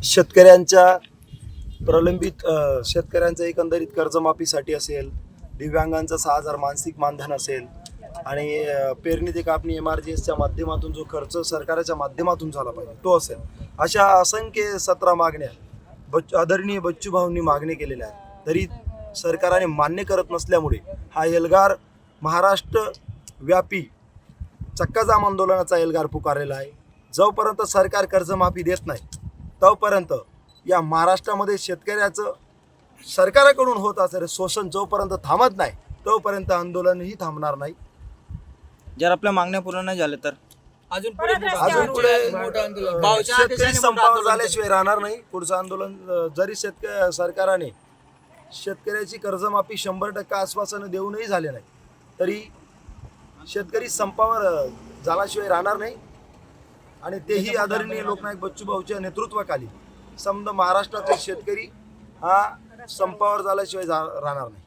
शेतकऱ्यांच्या प्रलंबित शेतकऱ्यांचं एकंदरीत कर्जमाफीसाठी असेल, दिव्यांगांचं 6,000 मानसिक मानधन असेल आणि पेरणी ते कापणी MRGSच्या माध्यमातून जो खर्च सरकारच्या माध्यमातून झाला पाहिजे तो असेल, अशा असंख्य 17 मागण्या आदरणीय बच्चूभाऊंनी मागणी केलेल्या आहेत. तरी सरकारने मान्य करत नसल्यामुळे हा एल्गार महाराष्ट्र व्यापी चक्काजाम आंदोलनाचा एल्गार पुकारलेला आहे. जोपर्यंत सरकार कर्जमाफी देत नाही तोपर्यंत या महाराष्ट्रामध्ये शेतकऱ्याचं सरकारकडून होत असणारे शोषण जोपर्यंत थांबत नाही तोपर्यंत आंदोलनही थांबणार नाही. जर आपल्या मागण्या पूर्ण नाही झाल्या तर अजून पुढे शेतकरी संपावर झाल्याशिवाय राहणार नाही. पुढचं आंदोलन जरी सरकारने शेतकऱ्याची कर्जमाफी 100% आश्वासनं देऊनही झाले नाही तरी शेतकरी संपावर झाल्याशिवाय राहणार नाही. आणि तेही आदरणीय लोकनायक बच्चूभाऊच्या नेतृत्वाखाली समजा महाराष्ट्रातील शेतकरी हा संपावर झाल्याशिवाय राहणार नाही.